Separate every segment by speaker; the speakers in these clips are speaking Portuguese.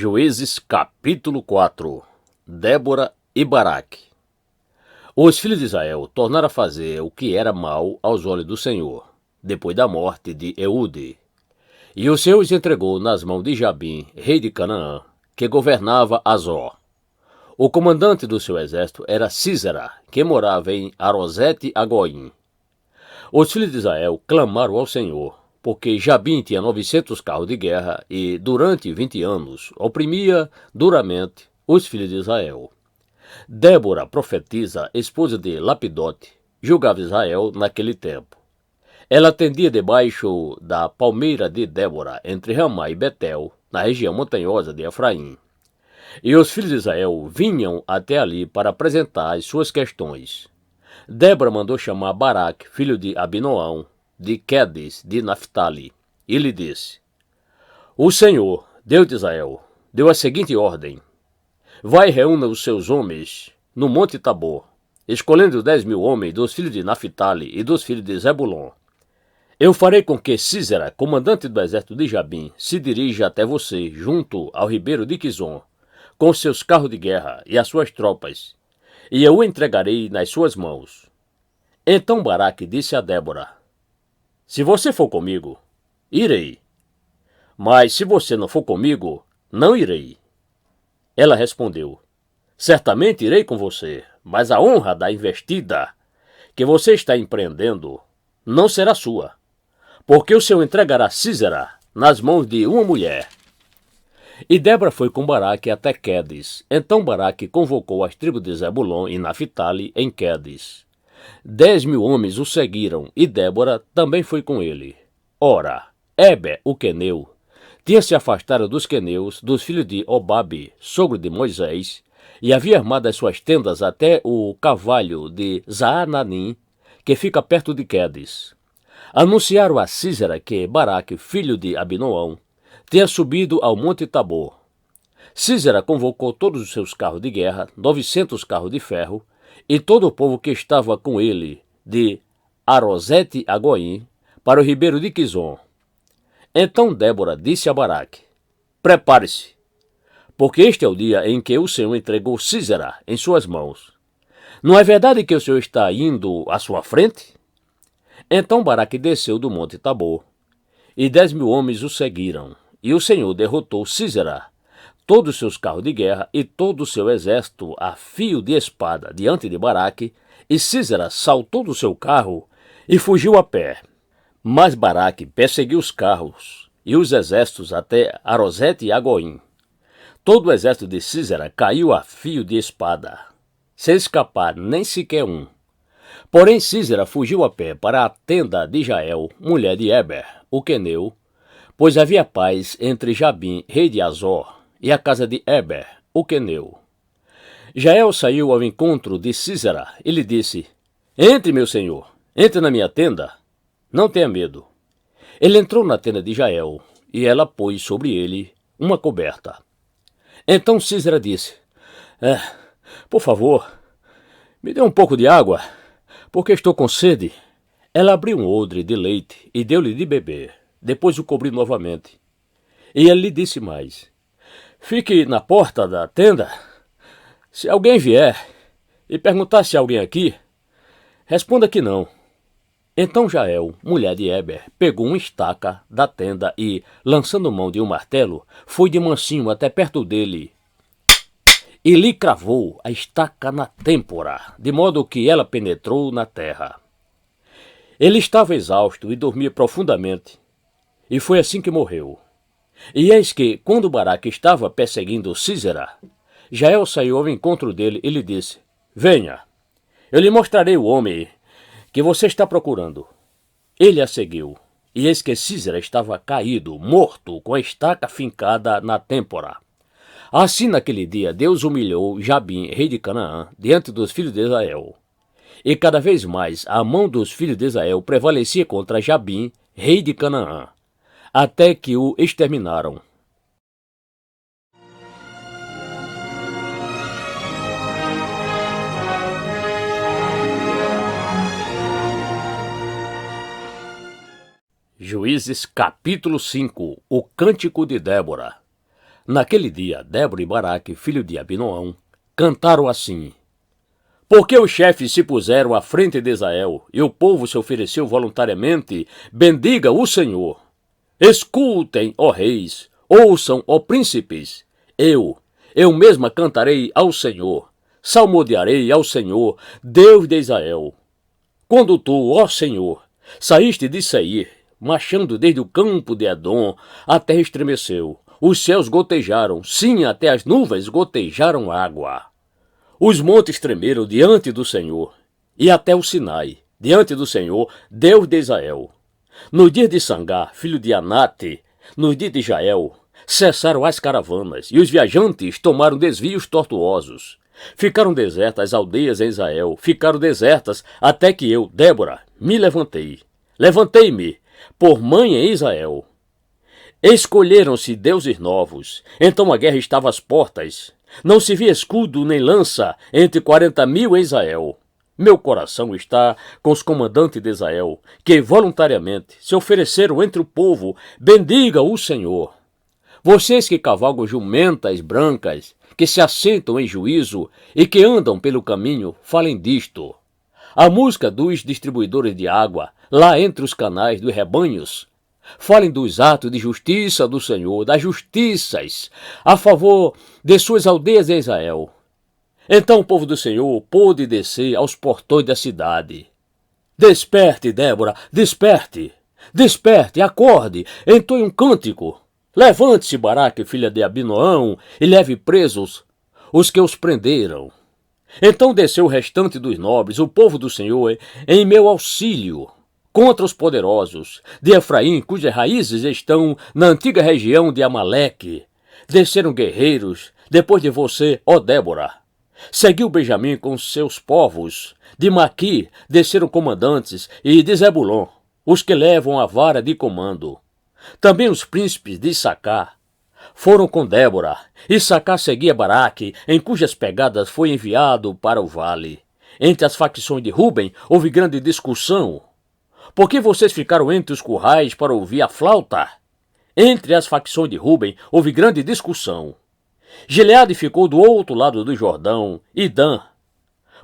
Speaker 1: Juízes capítulo 4. Débora e Baraque. Os filhos de Israel tornaram a fazer o que era mal aos olhos do Senhor, depois da morte de Eude. E o Senhor os entregou nas mãos de Jabim, rei de Canaã, que governava Azor. O comandante do seu exército era Sísera, que morava em Arosete-Agoim. Os filhos de Israel clamaram ao Senhor, porque Jabim tinha 900 carros de guerra e, durante 20 anos, oprimia duramente os filhos de Israel. Débora, profetisa, esposa de Lapidote, julgava Israel naquele tempo. Ela atendia debaixo da palmeira de Débora, entre Ramá e Betel, na região montanhosa de Efraim. E os filhos de Israel vinham até ali para apresentar as suas questões. Débora mandou chamar Baraque, filho de Abinoão, de Quedes, de Naphtali, e lhe disse: O Senhor, Deus de Israel, deu a seguinte ordem: Vai e reúna os seus homens no monte Tabor, escolhendo 10.000 homens dos filhos de Naphtali e dos filhos de Zebulon. Eu farei com que Sísera, comandante do exército de Jabim, se dirija até você, junto ao ribeiro de Quizon, com seus carros de guerra e as suas tropas, e eu o entregarei nas suas mãos. Então Baraque disse a Débora: Se você for comigo, irei. Mas se você não for comigo, não irei. Ela respondeu: Certamente irei com você, mas a honra da investida que você está empreendendo não será sua, porque o Senhor entregará Sísera nas mãos de uma mulher. E Débora foi com Baraque até Quedes. Então Baraque convocou as tribos de Zebulon e Naphtali em Quedes. 10.000 homens o seguiram, e Débora também foi com ele. Ora, Éber, o queneu, tinha se afastado dos queneus, dos filhos de Obabe, sogro de Moisés, e havia armado as suas tendas até o cavalho de Zaananim, que fica perto de Quedes. Anunciaram a Sísera que Baraque, filho de Abinoão, tinha subido ao monte Tabor. Sísera convocou todos os seus carros de guerra, 900 carros de ferro, e todo o povo que estava com ele, de Arosete-Agoim, para o ribeiro de Quizon. Então Débora disse a Baraque: Prepare-se, porque este é o dia em que o Senhor entregou Sísera em suas mãos. Não é verdade que o Senhor está indo à sua frente? Então Baraque desceu do monte Tabor, e 10.000 homens o seguiram, e o Senhor derrotou Sísera, todos os seus carros de guerra e todo o seu exército a fio de espada diante de Baraque, e Sísera saltou do seu carro e fugiu a pé. Mas Baraque perseguiu os carros e os exércitos até Arosete-Agoim. Todo o exército de Sísera caiu a fio de espada, sem escapar nem sequer um. Porém Sísera fugiu a pé para a tenda de Jael, mulher de Éber, o queneu, pois havia paz entre Jabim, rei de Azor, e a casa de Éber, o queneu. Jael saiu ao encontro de Sísera e lhe disse: Entre, meu senhor, entre na minha tenda. Não tenha medo. Ele entrou na tenda de Jael, e ela pôs sobre ele uma coberta. Então Sísera disse: Por favor, me dê um pouco de água, porque estou com sede. Ela abriu um odre de leite e deu-lhe de beber. Depois o cobriu novamente. E ele lhe disse mais: Fique na porta da tenda. Se alguém vier e perguntar se há alguém aqui, responda que não. Então Jael, mulher de Éber, pegou uma estaca da tenda e, lançando mão de um martelo, foi de mansinho até perto dele e lhe cravou a estaca na têmpora, de modo que ela penetrou na terra. Ele estava exausto e dormia profundamente, e foi assim que morreu. E eis que, quando Baraque estava perseguindo Sísera, Jael saiu ao encontro dele e lhe disse: Venha, eu lhe mostrarei o homem que você está procurando. Ele a seguiu, e eis que Sísera estava caído, morto, com a estaca fincada na têmpora. Assim naquele dia Deus humilhou Jabim, rei de Canaã, diante dos filhos de Israel. E cada vez mais a mão dos filhos de Israel prevalecia contra Jabim, rei de Canaã, até que o exterminaram. Juízes capítulo 5. O cântico de Débora. Naquele dia, Débora e Baraque, filho de Abinoão, cantaram assim: Porque os chefes se puseram à frente de Israel e o povo se ofereceu voluntariamente, bendiga o Senhor. Escutem, ó reis, ouçam, ó príncipes. Eu mesma cantarei ao Senhor, salmodiarei ao Senhor, Deus de Israel. Quando tu, ó Senhor, saíste de Seir, marchando desde o campo de Edom, a terra estremeceu, os céus gotejaram, sim, até as nuvens gotejaram água. Os montes tremeram diante do Senhor, e até o Sinai, diante do Senhor, Deus de Israel. No dia de Sangar, filho de Anate, no dia de Jael, cessaram as caravanas, e os viajantes tomaram desvios tortuosos. Ficaram desertas as aldeias em Israel, ficaram desertas até que eu, Débora, me levantei. Levantei-me por mãe em Israel. Escolheram-se deuses novos, então a guerra estava às portas. Não se via escudo nem lança entre 40.000 em Israel. Meu coração está com os comandantes de Israel, que voluntariamente se ofereceram entre o povo. Bendiga o Senhor. Vocês que cavalgam jumentas brancas, que se assentam em juízo e que andam pelo caminho, falem disto. A música dos distribuidores de água, lá entre os canais dos rebanhos. Falem dos atos de justiça do Senhor, das justiças, a favor de suas aldeias em Israel. Então o povo do Senhor pôde descer aos portões da cidade. Desperte, Débora, desperte! Desperte, acorde, entoie um cântico. Levante-se, Baraque, filha de Abinoão, e leve presos os que os prenderam. Então desceu o restante dos nobres, o povo do Senhor, em meu auxílio, contra os poderosos de Efraim, cujas raízes estão na antiga região de Amaleque. Desceram guerreiros, depois de você, ó Débora. Seguiu Benjamim com seus povos. De Maqui desceram comandantes, e de Zebulon, os que levam a vara de comando. Também os príncipes de Issacar foram com Débora. Issacar seguia Baraque, em cujas pegadas foi enviado para o vale. Entre as facções de Ruben houve grande discussão. Por que vocês ficaram entre os currais para ouvir a flauta? Entre as facções de Ruben houve grande discussão. Gileade ficou do outro lado do Jordão, e Dan,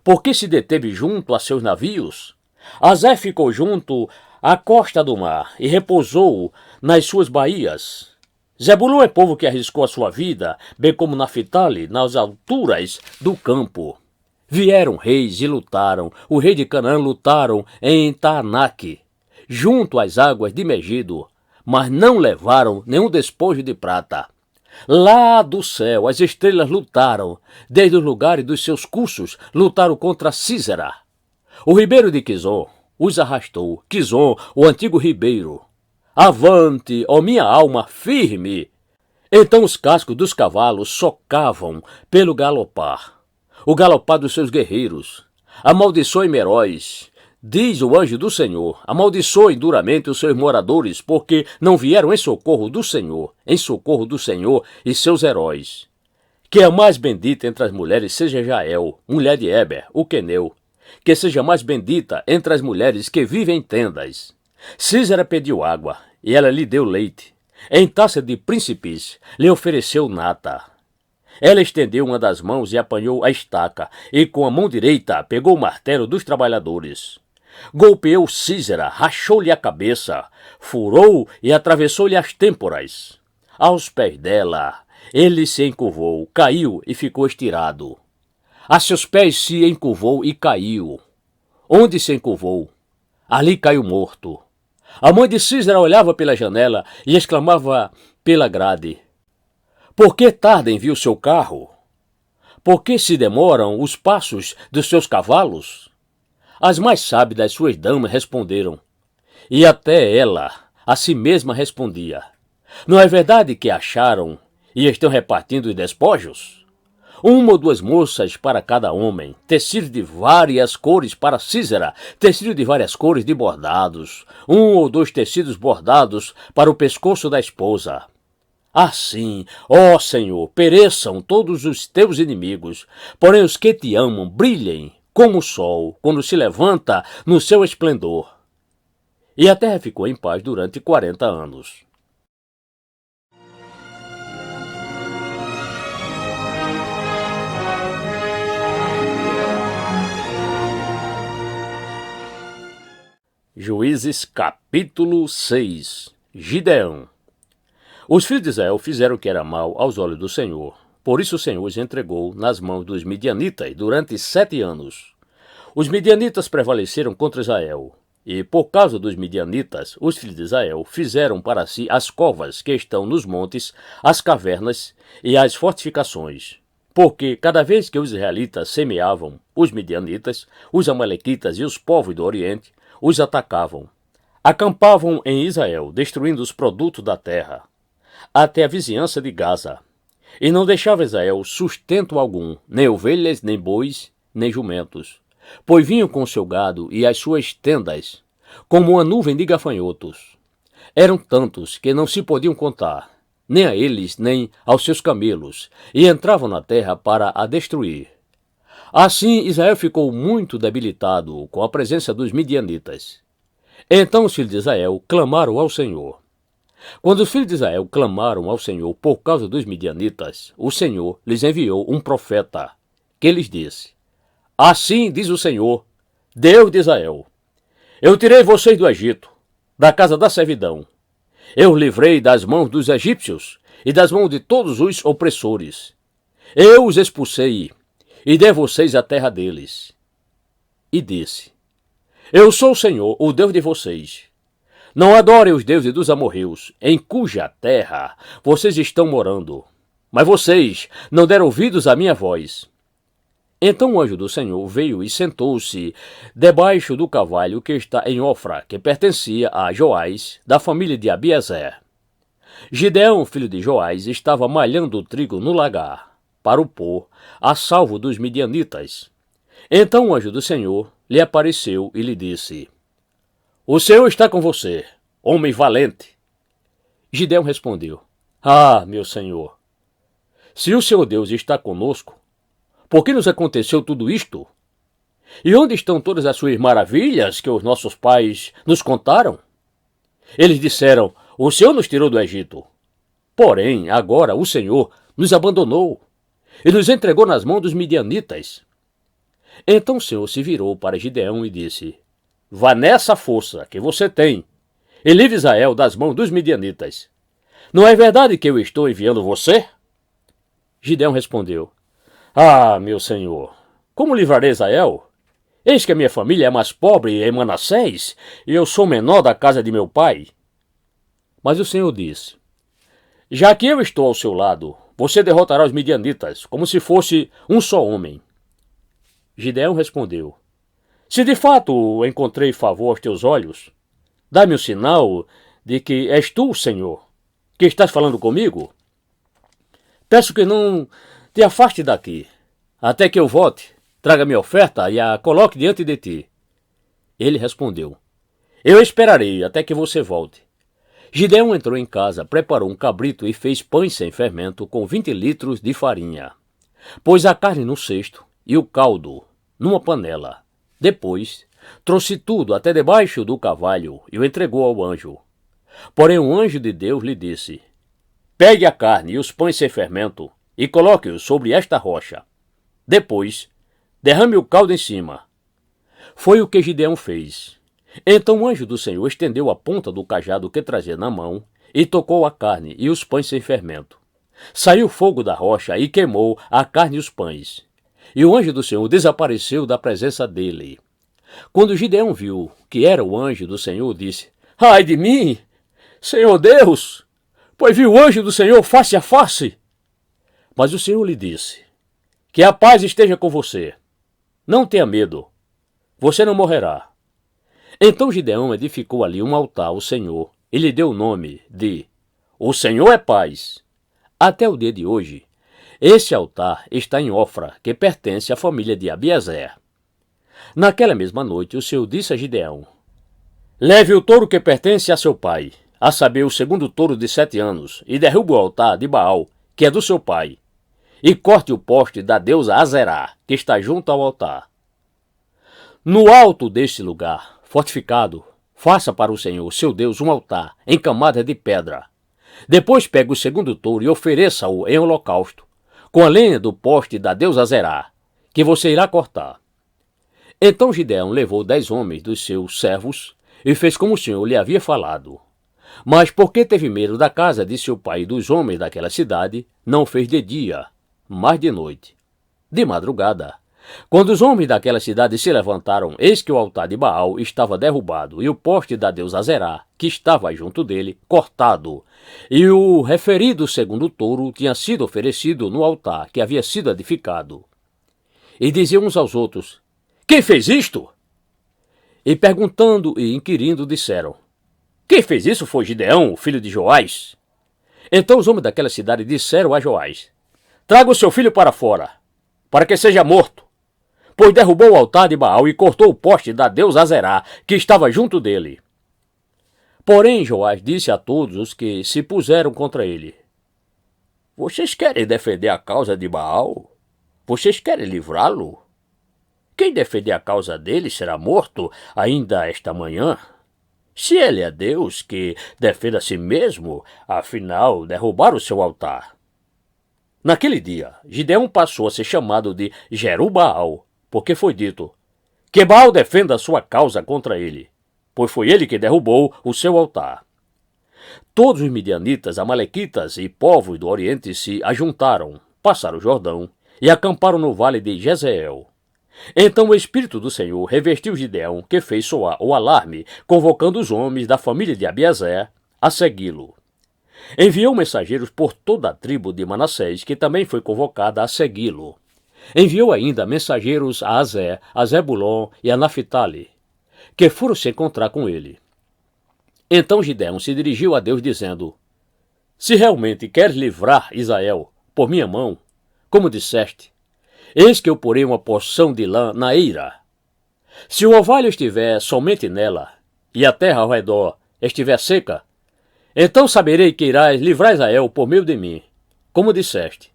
Speaker 1: porque se deteve junto a seus navios? Aser ficou junto à costa do mar e repousou nas suas baías. Zebulon é povo que arriscou a sua vida, bem como Naphtali, nas alturas do campo. Vieram reis e lutaram, o rei de Canaã lutaram em Taanaque, junto às águas de Megido, mas não levaram nenhum despojo de prata. Lá do céu as estrelas lutaram, desde os lugares dos seus cursos lutaram contra Sísera. O ribeiro de Quizon os arrastou, Quizon, o antigo ribeiro. Avante, ó minha alma, firme! Então os cascos dos cavalos socavam pelo galopar, o galopar dos seus guerreiros. Amaldiçoem heróis, diz o anjo do Senhor, amaldiçoem duramente os seus moradores, porque não vieram em socorro do Senhor e seus heróis. Que a mais bendita entre as mulheres seja Jael, mulher de Eber, o queneu, que seja mais bendita entre as mulheres que vivem em tendas. Sísera pediu água, e ela lhe deu leite. Em taça de príncipes lhe ofereceu nata. Ela estendeu uma das mãos e apanhou a estaca, e com a mão direita pegou o martelo dos trabalhadores. Golpeou Sísera, rachou-lhe a cabeça, furou e atravessou-lhe as têmporas. Aos pés dela, ele se encurvou, caiu e ficou estirado. A seus pés se encurvou e caiu. Onde se encurvou, ali caiu morto. A mãe de Sísera olhava pela janela e exclamava pela grade: Por que tarda em vir o seu carro? Por que se demoram os passos dos seus cavalos? As mais sábias das suas damas responderam, e até ela a si mesma respondia: Não é verdade que acharam e estão repartindo os despojos? Uma ou duas moças para cada homem, tecido de várias cores para Sísera, tecido de várias cores de bordados, um ou dois tecidos bordados para o pescoço da esposa. Assim, ó Senhor, pereçam todos os teus inimigos, porém os que te amam brilhem como o sol quando se levanta no seu esplendor. E a terra ficou em paz durante 40 anos. Juízes capítulo 6. Gideão. Os filhos de Israel fizeram o que era mal aos olhos do Senhor. Por isso o Senhor os entregou nas mãos dos midianitas durante 7 anos. Os midianitas prevaleceram contra Israel. E por causa dos midianitas, os filhos de Israel fizeram para si as covas que estão nos montes, as cavernas e as fortificações. Porque cada vez que os israelitas semeavam, os midianitas, os amalequitas e os povos do Oriente os atacavam. Acampavam em Israel, destruindo os produtos da terra, até a vizinhança de Gaza. E não deixava Israel sustento algum, nem ovelhas, nem bois, nem jumentos. Pois vinham com o seu gado e as suas tendas, como uma nuvem de gafanhotos. Eram tantos que não se podiam contar, nem a eles, nem aos seus camelos, e entravam na terra para a destruir. Assim Israel ficou muito debilitado com a presença dos midianitas. Então os filhos de Israel clamaram ao Senhor. Quando os filhos de Israel clamaram ao Senhor por causa dos midianitas, o Senhor lhes enviou um profeta, que lhes disse: Assim diz o Senhor, Deus de Israel: Eu tirei vocês do Egito, da casa da servidão. Eu os livrei das mãos dos egípcios e das mãos de todos os opressores. Eu os expulsei e dei a vocês a terra deles. E disse: Eu sou o Senhor, o Deus de vocês. Não adorem os deuses dos amorreus, em cuja terra vocês estão morando. Mas vocês não deram ouvidos à minha voz. Então o anjo do Senhor veio e sentou-se debaixo do carvalho que está em Ofra, que pertencia a Joás, da família de Abiezer. Gideão, filho de Joás, estava malhando o trigo no lagar, para o pôr a salvo dos midianitas. Então o anjo do Senhor lhe apareceu e lhe disse: O Senhor está com você, homem valente. Gideão respondeu: Ah, meu Senhor, se o Senhor Deus está conosco, por que nos aconteceu tudo isto? E onde estão todas as suas maravilhas que os nossos pais nos contaram? Eles disseram: O Senhor nos tirou do Egito. Porém, agora o Senhor nos abandonou e nos entregou nas mãos dos midianitas. Então o Senhor se virou para Gideão e disse: Vá nessa força que você tem e livre Israel das mãos dos midianitas. Não é verdade que eu estou enviando você? Gideão respondeu: Ah, meu Senhor, como livrarei Israel? Eis que a minha família é mais pobre em Manassés, e eu sou o menor da casa de meu pai. Mas o Senhor disse: Já que eu estou ao seu lado, você derrotará os midianitas, como se fosse um só homem. Gideão respondeu: Se de fato encontrei favor aos teus olhos, dá-me um sinal de que és tu, Senhor, que estás falando comigo. Peço que não te afaste daqui, até que eu volte, traga minha oferta e a coloque diante de ti. Ele respondeu: Eu esperarei até que você volte. Gideão entrou em casa, preparou um cabrito e fez pães sem fermento com 20 litros de farinha. Pôs a carne no cesto e o caldo numa panela. Depois, trouxe tudo até debaixo do carvalho e o entregou ao anjo. Porém o anjo de Deus lhe disse: Pegue a carne e os pães sem fermento e coloque-os sobre esta rocha. Depois, derrame o caldo em cima. Foi o que Gideão fez. Então o anjo do Senhor estendeu a ponta do cajado que trazia na mão e tocou a carne e os pães sem fermento. Saiu fogo da rocha e queimou a carne e os pães. E o anjo do Senhor desapareceu da presença dele. Quando Gideão viu que era o anjo do Senhor, disse: Ai de mim, Senhor Deus, pois vi o anjo do Senhor face a face. Mas o Senhor lhe disse: Que a paz esteja com você. Não tenha medo. Você não morrerá. Então Gideão edificou ali um altar ao Senhor e lhe deu o nome de O Senhor é Paz. Até o dia de hoje, esse altar está em Ofra, que pertence à família de Abiezer. Naquela mesma noite, o Senhor disse a Gideão: Leve o touro que pertence a seu pai, a saber, o segundo touro de 7 anos, e derrube o altar de Baal, que é do seu pai, e corte o poste da deusa Azerá, que está junto ao altar. No alto deste lugar, fortificado, faça para o Senhor, seu Deus, um altar em camada de pedra. Depois pegue o segundo touro e ofereça-o em holocausto, com a lenha do poste da deusa Azerá, que você irá cortar. Então Gideão levou 10 homens dos seus servos e fez como o Senhor lhe havia falado. Mas porque teve medo da casa de seu pai e dos homens daquela cidade, não fez de dia, mas de noite. De madrugada, quando os homens daquela cidade se levantaram, eis que o altar de Baal estava derrubado e o poste da deusa Azerá, que estava junto dele, cortado, e o referido segundo touro tinha sido oferecido no altar que havia sido edificado. E diziam uns aos outros: quem fez isto? E perguntando e inquirindo disseram: quem fez isso foi Gideão, filho de Joás. Então os homens daquela cidade disseram a Joás: traga o seu filho para fora, para que seja morto, pois derrubou o altar de Baal e cortou o poste da deusa Azerá, que estava junto dele. Porém Joás disse a todos os que se puseram contra ele: vocês querem defender a causa de Baal? Vocês querem livrá-lo? Quem defender a causa dele será morto ainda esta manhã. Se ele é Deus, que defenda a si mesmo, afinal derrubar o seu altar. Naquele dia, Gideão passou a ser chamado de Jerubaal, porque foi dito: que Baal defenda a sua causa contra ele, pois foi ele que derrubou o seu altar. Todos os midianitas, amalequitas e povos do Oriente se ajuntaram, passaram o Jordão e acamparam no vale de Jezreel. Então o Espírito do Senhor revestiu Gideão, que fez soar o alarme, convocando os homens da família de Abiazer a segui-lo. Enviou mensageiros por toda a tribo de Manassés, que também foi convocada a segui-lo. Enviou ainda mensageiros a Azer, a Zebulon e a Naphtali, que foram se encontrar com ele. Então Gideão se dirigiu a Deus dizendo: se realmente queres livrar Israel por minha mão, como disseste, eis que eu porei uma porção de lã na eira. Se o orvalho estiver somente nela, e a terra ao redor estiver seca, então saberei que irás livrar Israel por meio de mim, como disseste.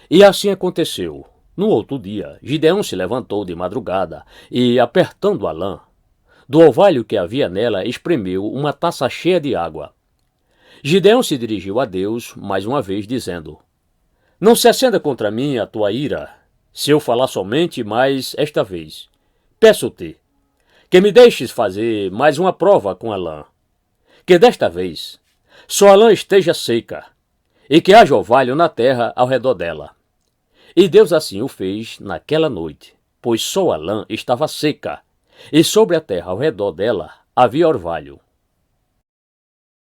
Speaker 1: E assim aconteceu. No outro dia, Gideão se levantou de madrugada e, apertando a lã, do orvalho que havia nela, espremeu uma taça cheia de água. Gideão se dirigiu a Deus mais uma vez, dizendo: não se acenda contra mim a tua ira, se eu falar somente mais esta vez. Peço-te que me deixes fazer mais uma prova com a lã, que desta vez só a lã esteja seca, e que haja orvalho na terra ao redor dela. E Deus assim o fez naquela noite, pois só a lã estava seca, e sobre a terra ao redor dela havia orvalho.